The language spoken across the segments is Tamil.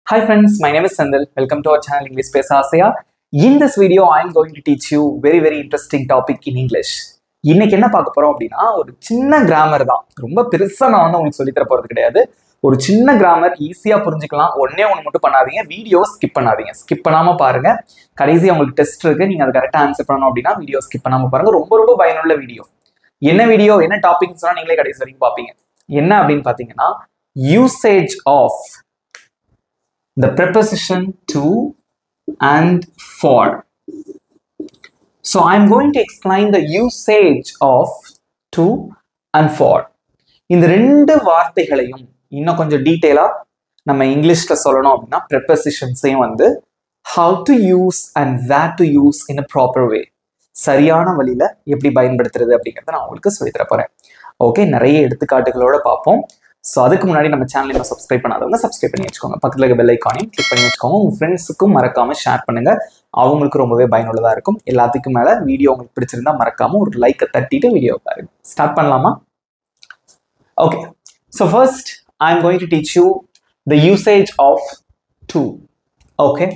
Hi friends, my name is Sandal. Welcome to our channel English Space Asia. In this video, I am going to teach you very interesting topic in English. இன்னைக்கு என்ன பார்க்க போறோம் அப்படின்னா ஒரு சின்ன கிராமர் தான். ரொம்ப பெருசா நான் வந்து உங்களுக்கு சொல்லி தர போறது கிடையாது. ஒரு சின்ன கிராமர் ஈஸியா புரிஞ்சுக்கலாம். ஒண்ணே ஒன்று மட்டும் பண்ணாதீங்க, வீடியோ ஸ்கிப் பண்ணாதீங்க. ஸ்கிப் பண்ணாம பாருங்க. கடைசியா உங்களுக்கு டெஸ்ட் இருக்கு, நீங்க அதை கரெக்டா ஆன்சர் பண்ணணும் அப்படின்னா வீடியோ ஸ்கிப் பண்ணாம பாருங்க. ரொம்ப பயனுள்ள வீடியோ. என்ன வீடியோ, என்ன டாபிக் சொன்னா நீங்களே கடைசி வரைக்கும் பார்ப்பீங்க. என்ன அப்படின்னு பாத்தீங்கன்னா usage of the preposition to and for. So I'm going to explain the usage of to and for. இந்த ரெண்டு வார்த்தைகளையும் இன்னும் கொஞ்சம் டீடைலா நம்ம இங்கிலீஷ்ல சொல்லணும் அப்படின்னா prepositions-ஐயும் வந்து how to use and where to use in a proper way, சரியான வழியில எப்படி பயன்படுத்துறது அப்படிங்கறத நான் உங்களுக்கு சொல்லி தர போறேன். ஓகே, நிறைய எடுத்துக்காட்டுகளோட பார்ப்போம். ஸோ அதுக்கு முன்னாடி நம்ம சேனல் இன்னும் சப்ஸ்கிரைப் பண்ணாதவங்க சப்ஸ்கிரைப் பண்ணி வச்சுக்கோங்க. பக்கத்தில் இருக்க பெல் ஐக்கானையும் கிளிக் பண்ணி வச்சுக்கோங்க. உங்கள் ஃப்ரெண்ட்ஸுக்கும் மறக்காம ஷேர் பண்ணுங்க, அவங்களுக்கு ரொம்பவே பயனுள்ளதாக இருக்கும். எல்லாத்துக்கும் மேலே வீடியோ உங்களுக்கு பிடிச்சிருந்தா மறக்காம ஒரு லைக்கை தட்டிட்டு வீடியோ பாருங்க. ஸ்டார்ட் பண்ணலாமா? Okay, so first I am going to teach you the usage of to. Okay,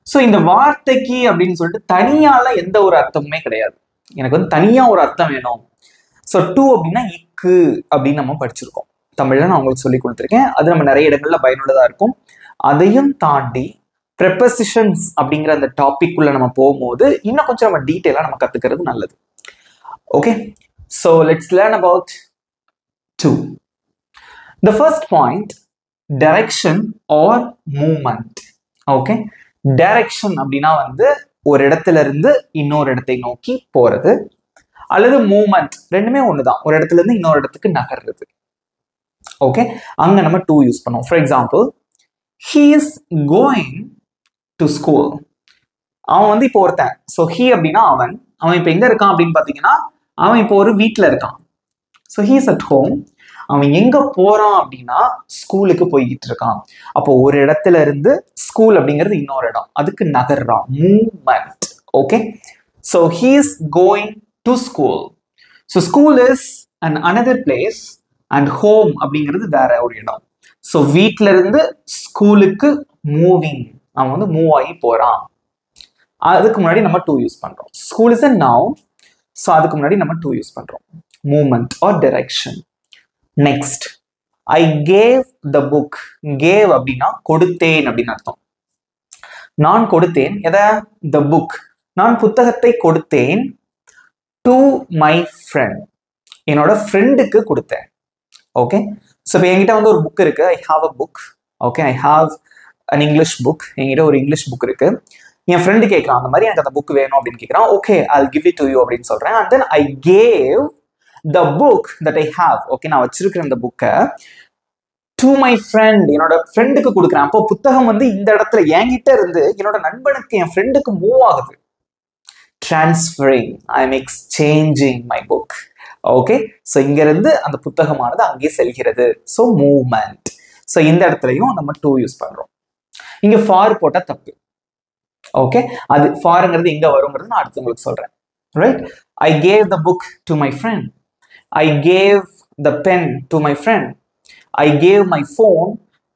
so இந்த வார்த்தைக்கு அப்படின்னு சொல்லிட்டு தனியால எந்த ஒரு அர்த்தமுமே கிடையாது. எனக்கு வந்து தனியா ஒரு அர்த்தம் வேணும். ஸோ டு அப்படின்னா இக்கு அப்படின்னு நம்ம படிச்சிருக்கோம். தமிழ்ல நான் உங்களுக்கு சொல்லி கொடுத்துருக்கேன். அது நம்ம நிறைய இடங்கள்ல பயனுள்ளதா இருக்கும். அதையும் தாண்டி prepositions அப்படிங்கிற அந்த டாபிக் உள்ள நம்ம போகும்போது இன்னும் கொஞ்சம் நம்ம டீட்டெயிலா நம்ம கத்துக்கிறது நல்லது. Okay, so let's learn about to. The first point, direction or movement. Okay, direction அப்படின்னா வந்து ஒரு இடத்துல இருந்து இன்னொரு இடத்தை நோக்கி போறது, அல்லது மூவ்மெண்ட், ரெண்டுமே ஒண்ணுதான், ஒரு இடத்துல இருந்து இன்னொரு இடத்துக்கு நகர்றது. ஓகே, அங்க நம்ம டு யூஸ் பண்ணுவோம். For example, he is going to school. அவன் வந்து இப்போ ஒருத்தன். ஸோ he அப்படின்னா அவன் இப்போ எங்க இருக்கான் அப்படின்னு பாத்தீங்கன்னா அவன் இப்போ ஒரு வீட்டுல இருக்கான். So he is at home. அவன் எங்க போறான் அப்படின்னா ஸ்கூலுக்கு போய்கிட்டு இருக்கான். அப்போ ஒரு இடத்துல இருந்து ஸ்கூல் அப்படிங்கிறது இன்னொரு இடம், அதுக்கு நகர்றான், movement. Okay, so he is going to school. So school is another place and home அப்படிங்கிறது வேற ஒரு இடம். ஸோ வீட்ல இருந்து ஸ்கூலுக்கு மூவிங், அவன் வந்து மூவ் ஆகி போறான். அதுக்கு முன்னாடி நம்ம டு யூஸ் பண்றோம். School is a noun. So அதுக்கு முன்னாடி நம்ம டு யூஸ் பண்றோம். Movement or direction. Next, I gave the book. Gave அப்படின்னா கொடுத்தேன் அப்படின்னு அர்த்தம். நான் கொடுத்தேன் எதை? The book. நான் புத்தகத்தை கொடுத்தேன் டு மை ஃப்ரெண்ட், என்னோட ஃப்ரெண்டுக்கு கொடுத்தேன். ஓகே, ஸோ இப்போ என்கிட்ட வந்து ஒரு புக் இருக்கு. I have a book. Okay, I have an English book. என்கிட்ட ஒரு இங்கிலீஷ் புக் இருக்கு. என் ஃப்ரெண்டு கேட்கறான், அந்த மாதிரி எனக்கு அந்த புக் வேணும் அப்படின்னு கேட்கறான். Okay, I give it to you அப்படின்னு சொல்றேன். And then I gave the book that I have. Okay, நான் வச்சிருக்கிற அந்த புக்கை டு மை ஃப்ரெண்ட், என்னோட ஃப்ரெண்டுக்கு கொடுக்குறேன். அப்போ புத்தகம் வந்து இந்த இடத்துல என்கிட்ட இருந்து என்னோட நண்பனுக்கு, என் ஃப்ரெண்டுக்கு மூவ் ஆகுது. Transferring, I am exchanging my book. Okay, so இங்க இருந்து அந்த புத்தகமானது அங்கே செல்கிறது. So movement. ஸோ இந்த இடத்துலையும் நம்ம டு யூஸ் பண்றோம். இங்க ஃபார் போட்டா தப்பு. ஓகே, அது ஃபார்ங்கிறது எங்க வருங்கிறது நான் அடுத்து உங்களுக்கு சொல்றேன். Right, I gave the book to my friend. I gave the pen to my friend. I gave my phone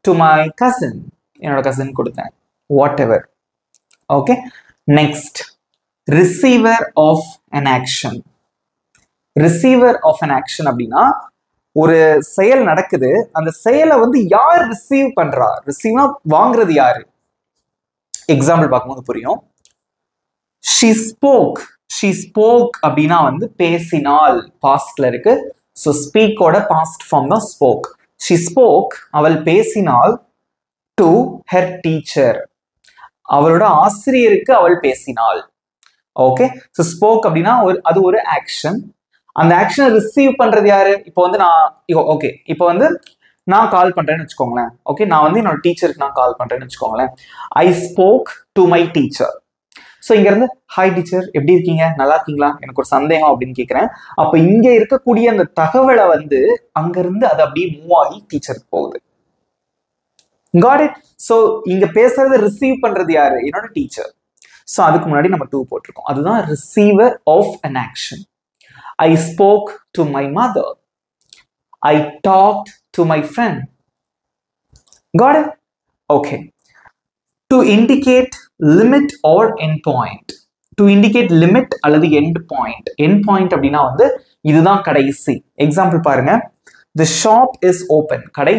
to my cousin, என்னோட கசின் கொடுத்தேன். Whatever. Okay, next, receiver of an action. receiver of an action அப்படின்னா ஒரு செயல் நடக்குது, அந்த செயலை வந்து யார் ரிசீவ் பண்றா? ரிசீவ்னா வாங்குறது யாரு? எக்ஸாம்பிள் பார்க்கும்போது புரியும். she spoke. she spoke அப்படின்னா வந்து பேசினாள், பாஸ்ட்ல இருக்கு. ஸோ ஸ்பீக்கோட பாஸ்ட் ஃபார்ம் தான் ஸ்போக். she spoke, அவள் பேசினாள் to her teacher, அவளோட ஆசிரியருக்கு அவள் பேசினாள். ஓகே, ஸோ ஸ்போக் அப்படின்னா அது ஒரு ஆக்ஷன். அந்த ஆக்ஷனை ரிசீவ் பண்றது யாரு? இப்போ வந்து ஓகே, இப்போ வந்து நான் கால் பண்றேன்னு வச்சுக்கோங்களேன். ஓகே, நான் வந்து என்னோட டீச்சருக்கு நான் கால் பண்றேன்னு வச்சுக்கோங்களேன். ஐ spoke to my teacher. So இங்க இருந்து ஹாய் டீச்சர், எப்படி இருக்கீங்க, நல்லா இருக்கீங்களா, எனக்கு ஒரு சந்தேகம் அப்படின்னு கேட்கிறேன். அப்போ இங்க இருக்கக்கூடிய அந்த தகவலை வந்து அங்க இருந்து அது அப்படியே மூவ் ஆகி டீச்சருக்கு போகுது. Got it? ஸோ இங்க பேசுறதை ரிசீவ் பண்றது யாரு? என்னோட டீச்சர். ஸோ அதுக்கு முன்னாடி நம்ம டு போட்டிருக்கோம். அதுதான் receiver of an action. I spoke to my mother. I talked to my friend. Got it? Okay, to indicate limit or end point. To indicate limit அல்லது எண்ட் பாயிண்ட். எண்ட் பாயிண்ட் அப்படின்னா வந்து இதுதான் கடைசி. எக்ஸாம்பிள் பாருங்க, தி ஷாப் இஸ் ஓபன், கடை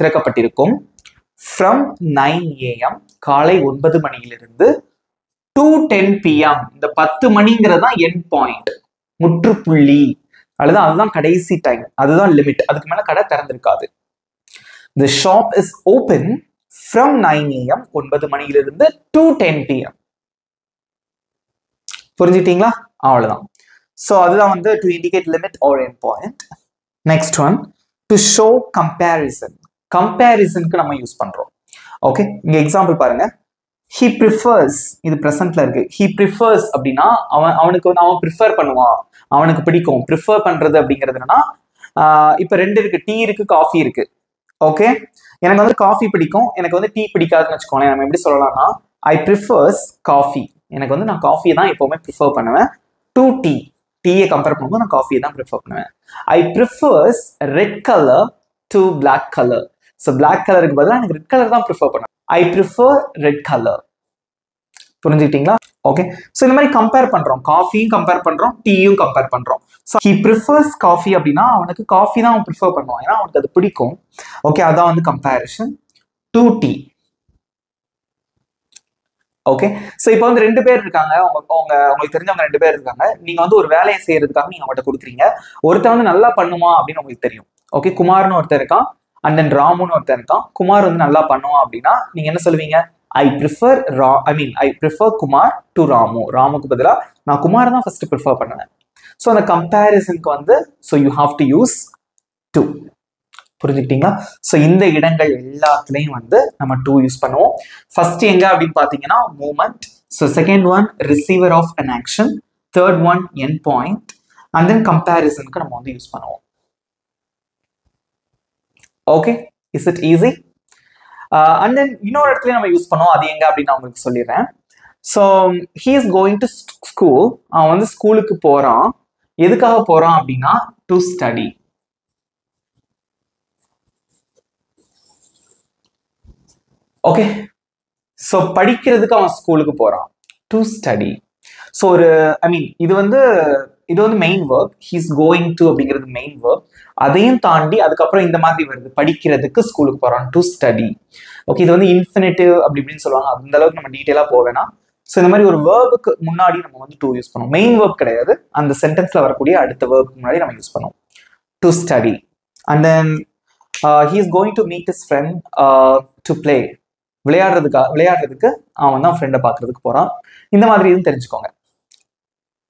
திறக்கப்பட்டிருக்கும். ஃப்ரம் 9 AM காலை 9 மணியிலிருந்து to 10 PM இந்த 10 மணிங்கிறது தான் எண்ட் பாயிண்ட், முற்றுப்புள்ளி, அல்லது அதுதான் கடைசி டைம், அதுதான் லிமிட். அதுக்கு மேல கடை திறந்திருக்காது. The shop is open from 9 AM 9 மணியிலிருந்து to 10 PM. புரிஞ்சுட்டீங்களா? அவ்வளவுதான். ஸோ அதுதான் வந்து to indicate limit or end point. Next one, to show comparison. கம்பேரிசனுக்கு நம்ம யூஸ் பண்றோம். ஓகே, இங்க எக்ஸாம்பிள் பாருங்க, he prefers, இது பிரசன்ட்ல இருக்கு. he prefers அப்படின்னா அவனுக்கு வந்து அவன் ப்ரிஃபர் பண்ணுவான், அவனுக்கு பிடிக்கும். ப்ரிஃபர் பண்றது அப்படிங்கிறது என்னன்னா, இப்ப ரெண்டு இருக்கு, டீ இருக்கு, காஃபி இருக்கு. ஓகே, எனக்கு வந்து காஃபி பிடிக்கும், எனக்கு வந்து டீ பிடிக்காதுன்னு வச்சுக்கோங்களேன். நம்ம எப்படி சொல்லலாம்னா, ஐ ப்ரிஃபர்ஸ் காஃபி, எனக்கு வந்து நான் காஃபியை தான் எப்பவுமே ப்ரிஃபர் பண்ணுவேன். டு டீ, டீயை கம்பேர் பண்ணும்போது நான் காஃபியை தான் ப்ரிஃபர் பண்ணுவேன். I prefers red colour to black colour. So black கலருக்கு பதிலாக எனக்கு ரெட் கலர் தான் ப்ரிஃபர் பண்ணுவேன். I prefer red colour. புரிஞ்சுக்கிட்டீங்களா? ஓகே, ஸோ இந்த மாதிரி கம்பேர் பண்றோம், காஃபியும் கம்பேர் பண்றோம், டீயும் கம்பேர் பண்றோம். ஸோ ஹி ப்ரிஃபர்ஸ் காஃபி அப்படின்னா அவனுக்கு காஃபி தான் அவன் ப்ரிஃபர் பண்ணுவான், ஏன்னா அவனுக்கு அது பிடிக்கும். ஓகே, அதான் வந்து comparison. To tea. Okay, so இப்போ வந்து ரெண்டு பேர் இருக்காங்க, உங்களுக்கு தெரிஞ்சவங்க ரெண்டு பேர் இருக்காங்க. நீங்க வந்து ஒரு வேலையை செய்யறதுக்காக நீங்க அவங்கள்ட்ட கொடுக்குறீங்க. ஒருத்தர் வந்து நல்லா பண்ணுமா அப்படின்னு உங்களுக்கு தெரியும். ஓகே, குமார்னு ஒருத்தர் இருக்கான், அண்ட் தென் ராமுன்னு ஒருத்தர் இருக்கான். குமார் வந்து நல்லா பண்ணுவான் அப்படின்னா நீங்க என்ன சொல்லுவீங்க? I prefer Kumar to Ramu. ராமுக்கு பதிலாக நான் குமார் தான் ஃபர்ஸ்ட் ப்ரிஃபர் பண்ணுவேன். ஸோ அந்த கம்பேரிசனுக்கு வந்து so you have to use to. புரிஞ்சுக்கிட்டீங்களா? ஸோ இந்த இடங்கள் எல்லாத்துலேயும் வந்து நம்ம டு யூஸ் பண்ணுவோம். ஃபர்ஸ்ட் எங்க அப்படின்னு பார்த்தீங்கன்னா moment. So second one receiver of an action. Third one end point. And then கம்பேரிசனுக்கு நம்ம வந்து யூஸ் பண்ணுவோம். Okay, is it easy? And then இன்னொரு இடத்துல நம்ம யூஸ் பண்ணுவோம், அது எங்க அப்படின்னு நான் உங்களுக்கு சொல்லிடுறேன். So he is going to school. அவன் வந்து ஸ்கூலுக்கு போறான். எதுக்காக போறான் அப்படின்னா டு ஸ்டடி. ஓகே, ஸோ படிக்கிறதுக்கு அவன் ஸ்கூலுக்கு போறான், டு ஸ்டடி. ஸோ ஒரு இது வந்து main verb. He's going to அப்படிங்கிறது மெயின் வேர்ப். அதையும் தாண்டி அதுக்கப்புறம் இந்த மாதிரி வருது, படிக்கிறதுக்கு ஸ்கூலுக்கு போறான், டு ஸ்டடி. ஓகே, இது வந்து இன்ஃபினிட்டிவ் அப்படி இப்படின்னு சொல்லுவாங்க, அந்த அளவுக்கு நம்ம டீட்டெயிலா போவேனா. ஸோ இந்த மாதிரி ஒரு வேர்புக்கு முன்னாடி நம்ம வந்து டு யூஸ் பண்ணுவோம். மெயின் வேர்ப் கிடையாது, அந்த சென்டென்ஸ்ல வரக்கூடிய அடுத்த வேர்புக்கு முன்னாடி நம்ம யூஸ் பண்ணுவோம், to study. And then he is going to meet his friend to play. விளையாடுறதுக்கு அவன் தான் ஃப்ரெண்டை பார்க்கறதுக்கு போறான். இந்த மாதிரி இதுன்னு தெரிஞ்சுக்கோங்க.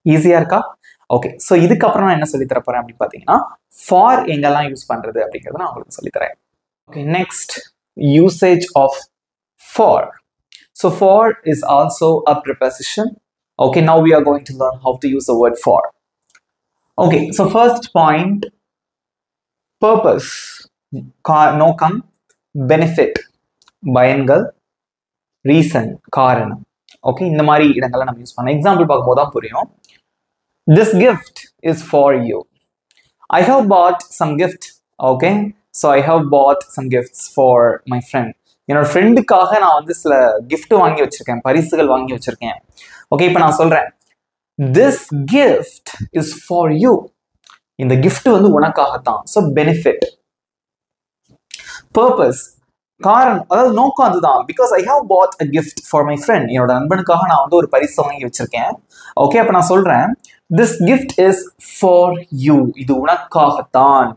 ஈஸியா இருக்கா? ஓகே, ஸோ இதுக்கப்புறம் நான் என்ன சொல்லித்தர போறேன் அப்படின்னு பார்த்தீங்கன்னா ஃபார் எங்கெல்லாம் யூஸ் பண்றது அப்படிங்கிறத நான் உங்களுக்கு சொல்லித்தரேன். Okay, next usage of for. So for is also a preposition. Okay, now we are going to learn how to use the word for. Okay, so first point, purpose, நோக்கம், benefit, பயன்கள், ரீசன், காரணம். ஓகே, இந்த மாதிரி இடங்களை நம்ம யூஸ் பண்ணலாம். எக்ஸாம்பிள் பார்க்கும்போது தான் புரியும். This gift is for you. I have bought some gift. Okay, so I have bought some gifts for my friend. என்னோட ஃப்ரெண்டுக்காக நான் வந்து சில கிஃப்ட் வாங்கி வச்சிருக்கேன், பரிசுகள் வாங்கி வச்சிருக்கேன். ஓகே, இப்போ நான் சொல்றேன், this gift is for you. இந்த gift வந்து உனக்காகத்தான். So benefit. பர்பஸ், காரணம், அதாவது நோக்கம் அதுதான். Because I have bought a gift for my friend. என்னோட நண்பனுக்காக நான் வந்து ஒரு பரிசு வாங்கி வச்சிருக்கேன். ஓகே, அப்போ நான் சொல்றேன், this gift is for you. இது உனக்காகத்தான்.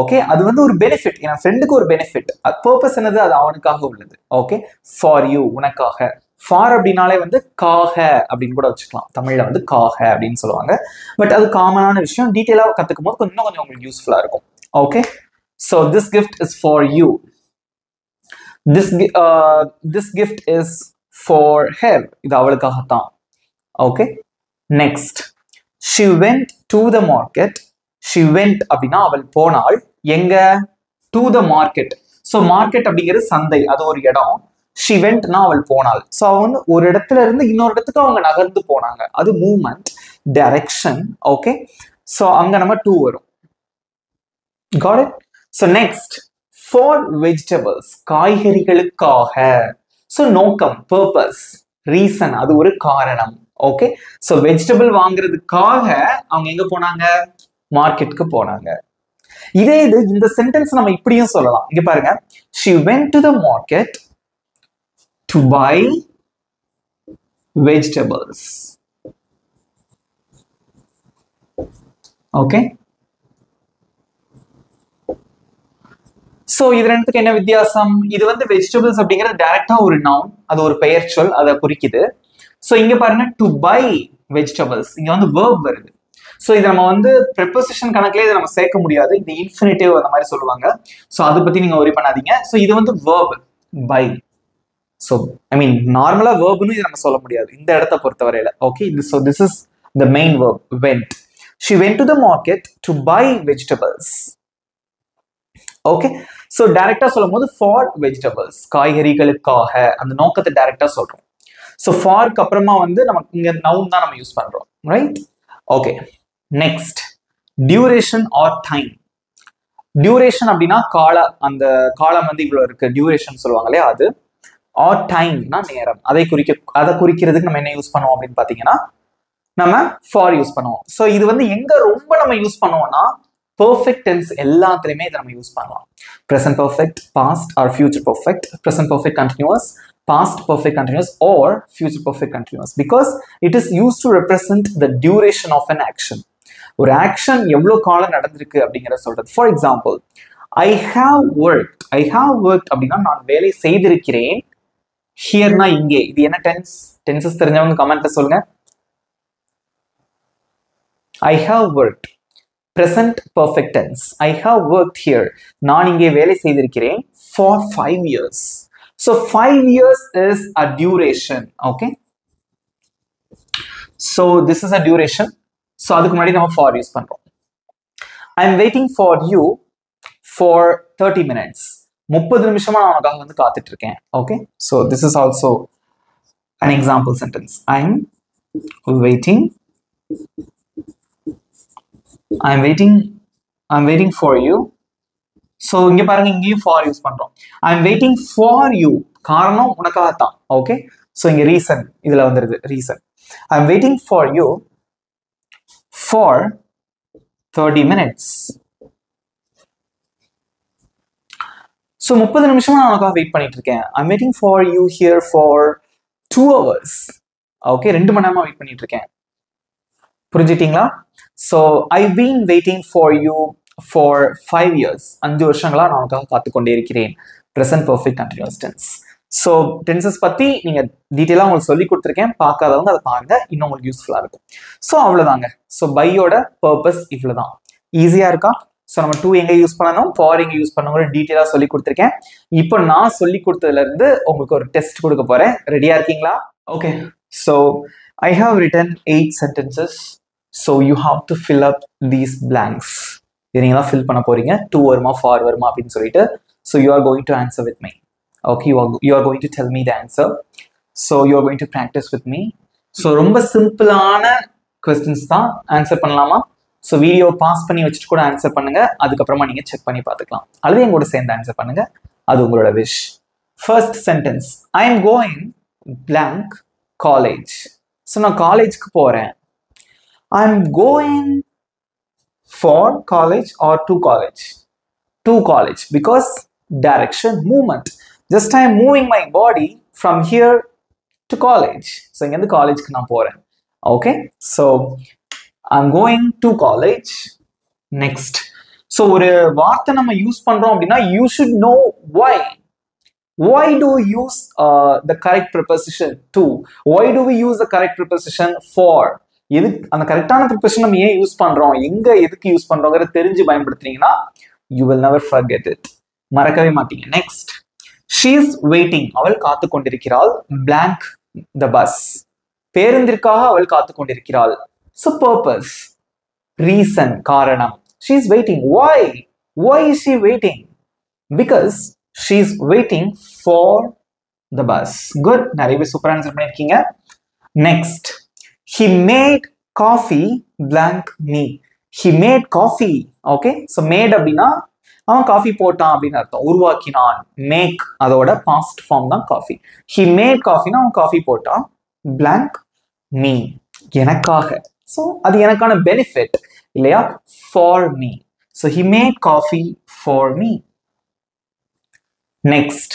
ஓகே, அது வந்து ஒரு பெனிஃபிட், என் ஃப்ரெண்டுக்கு ஒரு பெனிஃபிட். பர்பஸ் என்னது? அது அவனுக்காக உள்ளது. ஓகே, ஃபார் யூ, உனக்காக. ஃபார் அப்படின்னாலே வந்து காக அப்படின்னு கூட வச்சுக்கலாம். தமிழ்ல வந்து காக அப்படின்னு சொல்லுவாங்க. பட் அது காமனான விஷயம். டீட்டெயிலாக கற்றுக்கும் போது இன்னும் கொஞ்சம் உங்களுக்கு யூஸ்ஃபுல்லாக இருக்கும். Okay, so this gift is for you. This gift is for her. இது அவளுக்காகத்தான். Okay, next, she went to the market. she went அப்படின்னா அவள் போனாள். எங்க? to the market. So market அப்படிங்கிறது சந்தை, அது ஒரு இடம். she wentனா அவள் போனாள். ஸோ அவன் ஒரு இடத்துல இருந்து இன்னொரு இடத்துக்கு அவங்க நகர்ந்து போனாங்க, அது மூவ்மெண்ட், டைரக்ஷன். ஓகே, ஸோ அங்க நம்ம to வரும். Got it? So next, for vegetables, காய்கறிகளுக்காக. So நோக்கம், purpose, reason, அது ஒரு காரணம். ஓகே, so vegetable வாங்குறதுக்காக அவங்க எங்க போனாங்க? மார்க்கெட்டுக்கு போனாங்க. இதே இது இந்த சென்டென்ஸ் நம்ம இப்படியும் சொல்லலாம். இங்க பாருங்க, she went to the market to buy vegetables. Okay, so இது ரெண்டுத்துக்கு என்ன வித்தியாசம்? இது வந்து வெஜிடபிள்ஸ் அப்படிங்கிறது டைரக்டா ஒரு நவுன், அது ஒரு பெயர் சொல், அதை குறிக்குது. சோ இங்க பாருங்க, டு பை வெஜிடபிள்ஸ், இங்க வந்து verb வருது. சோ இதை நம்ம வந்து preposition கணக்குல இதை நம்ம சேர்க்க முடியாது, இந்த இன்ஃபினிட்டிவ் அந்த மாதிரி சொல்லுவாங்க. சோ அதை பத்தி நீங்க worry பண்ணாதீங்க. சோ இது வந்து verb பை. சோ ஐ மீன் நார்மலா verbனு இதை நம்ம சொல்ல முடியாது இந்த இடத்தை பொறுத்தவரையில. Okay, so this is the main verb, went. She went to the market to buy vegetables. Okay, so டைரக்டா சொல்லும் போது ஃபார் வெஜிடபிள்ஸ், காய்கறிகளுக்காக, அந்த நோக்கத்தை டைரக்டா சொல்றோம். சோ ஃபார்க்கு அப்புறமா வந்து நமக்கு இங்க நவுன் தான் நம்ம யூஸ் பண்றோம், right? Okay, next duration or time. Duration அப்படின்னா அந்த காலம் வந்து இவ்வளவு இருக்கு, டியூரேஷன் சொல்லுவாங்க இல்லையா, அது. ஆர் டைம்னா நேரம், அதை குறிக்கிறதுக்கு நம்ம என்ன யூஸ் பண்ணுவோம் அப்படின்னு பாத்தீங்கன்னா நம்ம ஃபார் யூஸ் பண்ணுவோம். சோ இது வந்து எங்க ரொம்ப நம்ம யூஸ் பண்ணுவோம்னா perfect tense எல்லாத்துலயுமே இதை நம்ம யூஸ் பண்ணலாம். present perfect, past or future perfect, present perfect continuous, past perfect continuous or future perfect continuous, because it is used to represent the duration of an action. ஒரு action எவ்வளவு காலம் நடந்திருக்கு அப்படிங்கறத சொல்றது. For example, I have worked அப்படின்னா நான் வேலை செய்திருக்கிறேன். ஹியர்னா இங்கே, இது என்ன டென்ஸ்? டென்சஸ் தெரிஞ்சவங்க கமெண்ட்ல சொல்லுங்க. I have worked, present perfect tense. I have worked here. நான் இங்கே வேலை செய்திருக்கிறேன் for 5 years. So 5 years is a duration. Okay. So this is a duration. So அதுக்கு முன்னாடி நம்ம for யூஸ் பண்றோம். I am waiting for you for 30 minutes. 30 நிமிஷமா நான் உனக்காக வந்து காத்துட்டு இருக்கேன். Okay. So this is also an example sentence. I am waiting for you. So இங்க பாருங்க, இங்கேயும் for யூஸ் பண்றோம். I'm waiting for you, காரணம் உனக்காக தான். ஓகே, சோ இங்க ரீசன் இதுல வந்துருது, reason. I'm waiting for you for 30 minutes. So 30 நிமிஷமா நான் உனக்காக வெயிட் பண்ணிட்டு இருக்கேன். I'm waiting for you here for 2 hours. Okay, 2 மணி நேரமா வெயிட் பண்ணிட்டு இருக்கேன். புரிஞ்சிட்டீங்களா? So I've been waiting for you for 5 years. 5 வருஷங்களா நான் உனக்காக காத்துக்கொண்டே இருக்கிறேன். Present perfect continuous tense. So tenses பத்தி நீங்க டீடைலா உங்களுக்கு சொல்லி கொடுத்துருக்கேன், பார்க்காதவங்க அதை பாருங்க, இன்னும் உங்களுக்கு யூஸ்ஃபுல்லா இருக்கும். ஸோ அவ்வளவுதாங்க. ஸோ பையோட பர்பஸ் இவ்வளவுதான். ஈஸியா இருக்கா? ஸோ நம்ம டூ எங்க யூஸ் பண்ணணும், ஃபார் எங்க யூஸ் பண்ணணும் டீடைலா சொல்லி கொடுத்துருக்கேன். இப்போ நான் சொல்லி கொடுத்ததுல இருந்து உங்களுக்கு ஒரு டெஸ்ட் கொடுக்க போறேன். ரெடியா இருக்கீங்களா? Okay, so I have written 8 sentences. So you have to fill up these blanks. நீங்க தான் ஃபில் பண்ண போறீங்க. டூ வருமா ஃபார் வருமா அப்படின்னு சொல்லிட்டு. So you are going to answer with me. Okay, you are going to tell me the answer. So you are going to practice with me. So ரொம்ப சிம்பிளான questions தான். ஆன்சர் பண்ணலாமா? ஸோ வீடியோ பாஸ் பண்ணி வச்சுட்டு கூட ஆன்சர் பண்ணுங்க, அதுக்கப்புறமா நீங்க செக் பண்ணி பார்த்துக்கலாம். அல்லது என் கூட சேர்ந்து ஆன்சர் பண்ணுங்க, அது உங்களோட wish. First sentence, I am going blank college. ஸோ நான் காலேஜ்க்கு போறேன். I am going for college or to college? To college, because direction movement. Just I am moving my body from here to college. So இங்கேருந்து காலேஜ்க்கு நான் போறேன். Okay, so I'm going to college. Next. So ஒரு வார்த்தை நம்ம யூஸ் பண்றோம் அப்படின்னா you should know why. Why do we use the correct preposition to? Why do we use the correct preposition for? எது அந்த கரெக்டான preposition நம்ம ஏன் யூஸ் பண்றோம், எங்க எதுக்கு யூஸ் பண்றோங்கிறத தெரிஞ்சு பயன்படுத்துறீங்கன்னா you will never forget it. மறக்கவே மாட்டீங்க. Next. She is waiting. அவள் காத்து கொண்டிருக்கிறாள். Blank the bus. பேருந்திற்காக அவள் காத்து கொண்டிருக்கிறாள். So purpose, reason, karanam. She is waiting. Why? Why is she waiting? Because she is waiting for the bus. Good. Nariya super answer pannirkeenga. Next. He made coffee blank me. He made coffee. Okay. So made abdina அவன் காஃபி போட்டான் அப்படின்னு அர்த்தம். உருவாக்கினான், மேக் அதோட பாஸ்ட் ஃபார்ம் தான் காஃபி. ஹி மேட் காஃபினா அவன் காஃபி போட்டான். blank me எனக்காக. ஸோ அது எனக்கான பெனிஃபிட் இல்லையா? for me. So he made coffee for me. Next,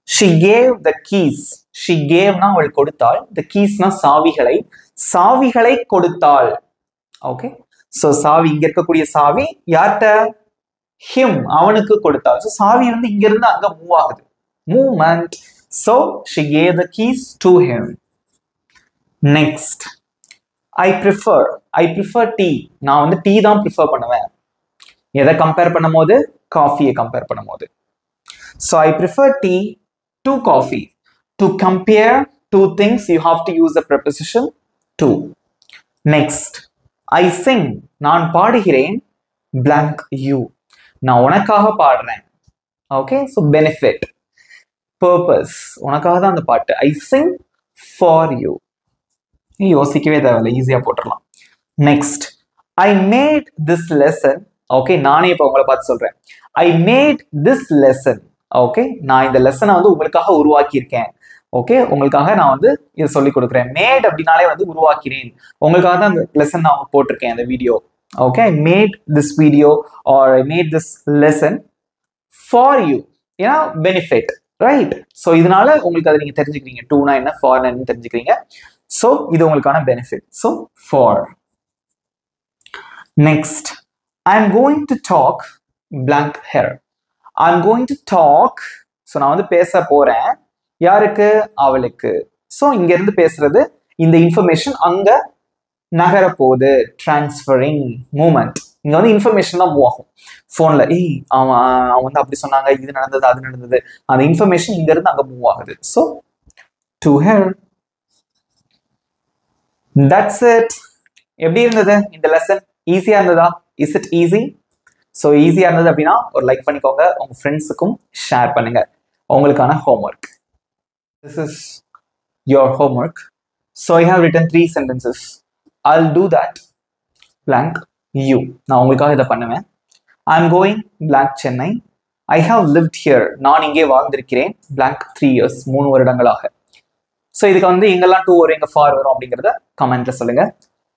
she gave the keys. She gave na அவள் கொடுத்தாள். The keys na சாவிகளை கொடுத்தாள். ஓகே, ஸோ சாவி இங்க இருக்கக்கூடிய சாவி யார்கிட்ட? him அவனுக்கு கொடுத்தாள். ஸோ சாவி வந்து இங்க இருந்து அங்க மூவ் ஆகுது, movement. So she gave the keys to him. Next, I prefer tea. நான் வந்து டீ தான் ப்ரிஃபர் பண்ணுவேன். எதை கம்பேர் பண்ணும் போது? காஃபியை கம்பேர் பண்ணும் போது. So I prefer tea to coffee. To compare two things, you have to use the preposition to. Next, I sing. நான் பாடுகிறேன். blank you. நான் உனக்காக பாடுறேன். ஓகே, ஸோ பெனிஃபிட், பர்பஸ், உனக்காக தான் அந்த பாட்டு. I sing for you. யோசிக்கவே தேவையில்லை, ஈஸியாக போட்டுடலாம். Next, I made this lesson. Okay, நானே இப்போ உங்களை பார்த்து சொல்றேன். I made this lesson. Okay, நான் இந்த லெசனை வந்து உங்களுக்காக உருவாக்கியிருக்கேன். ஓகே, உங்களுக்காக நான் வந்து இதை சொல்லி கொடுக்குறேன். மேட் அப்படின்னாலே வந்து உருவாக்கினேன், உங்களுக்காக தான் அந்த லெசன் நான் போட்டிருக்கேன் அந்த video. Okay, I made this video or I made this lesson for you. ஏன்னா பெனிஃபிட், ரைட்? ஸோ இதனால உங்களுக்கு அதை நீங்க தெரிஞ்சுக்கிறீங்க. டூனா என்ன, ஃபார்னா என்ன தெரிஞ்சுக்கிறீங்க. ஸோ இது உங்களுக்கான benefit. So for. Next, I am going to talk blank here. I am going to talk. So நான் வந்து பேச போறேன். யாருக்கு? அவளுக்கு. ஸோ இங்க இருந்து பேசுறது, இந்த இன்ஃபர்மேஷன் அங்க நகர போகுது. Transferring moment. இங்க வந்து இன்ஃபர்மேஷன் தான் மூவ் ஆகும் போன்ல. அவன் வந்து அப்படி சொன்னாங்க, இது நடந்தது, அது நடந்தது. அந்த இன்ஃபர்மேஷன் இங்க இருந்து அங்க மூவ் ஆகுது. So to her. That's it. எப்படி இருந்தது இந்த லெசன்? ஈஸியா இருந்ததா? Is it easy? ஸோ ஈஸியா இருந்தது அப்படின்னா ஒரு லைக் பண்ணிக்கோங்க, உங்க ஃப்ரெண்ட்ஸுக்கும் ஷேர் பண்ணுங்க. உங்களுக்கான homework. This is your homework. So I have written 3 sentences. I'll do that blank you. நான் உங்களுக்காக இதை பண்ணுவேன். I'm going blank Chennai. I have lived here. நான் இங்கே வாழ்ந்திருக்கிறேன் blank 3 years. 3 வருடங்களாக. ஸோ இதுக்கு வந்து எங்கெல்லாம் டூ வரும், எங்க ஃபார் வரும் அப்படிங்கிறத கமெண்ட்ல சொல்லுங்க.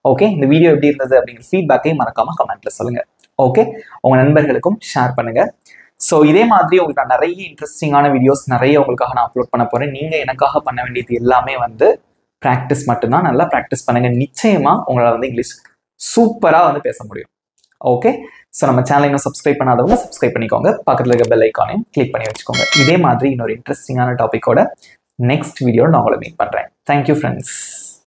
ஓகே, இந்த வீடியோ எப்படி இருந்தது அப்படிங்கிற ஃபீட்பேக்கையும் மறக்காம கமெண்ட்ல சொல்லுங்க. ஓகே, உங்க நண்பர்களுக்கும் ஷேர் பண்ணுங்க. ஸோ இதே மாதிரி உங்களுக்கு நான் நிறைய இன்ட்ரெஸ்டிங்கான வீடியோஸ் நிறைய உங்களுக்காக நான் அப்லோட் பண்ண போறேன். நீங்க எனக்காக பண்ண வேண்டியது எல்லாமே வந்து ப்ராக்டிஸ் மட்டும்தான். நல்லா ப்ராக்டிஸ் பண்ணுங்க. நிச்சயமா உங்களால் வந்து இங்கிலீஷ் சூப்பரா வந்து பேச முடியும். ஓகே, ஸோ நம்ம சேனலை இன்னும் சப்ஸ்கிரைப் பண்ணாதவங்க சப்ஸ்கிரைப் பண்ணிக்கோங்க. பக்கத்தில் இருக்க பெல் ஐக்கானையும் கிளிக் பண்ணி வச்சுக்கோங்க. இதே மாதிரி இன்னொரு இன்ட்ரெஸ்டிங்கான டாபிக்கோட நெக்ஸ்ட் வீடியோ நான் உங்களை மீட் பண்றேன். Thank you friends.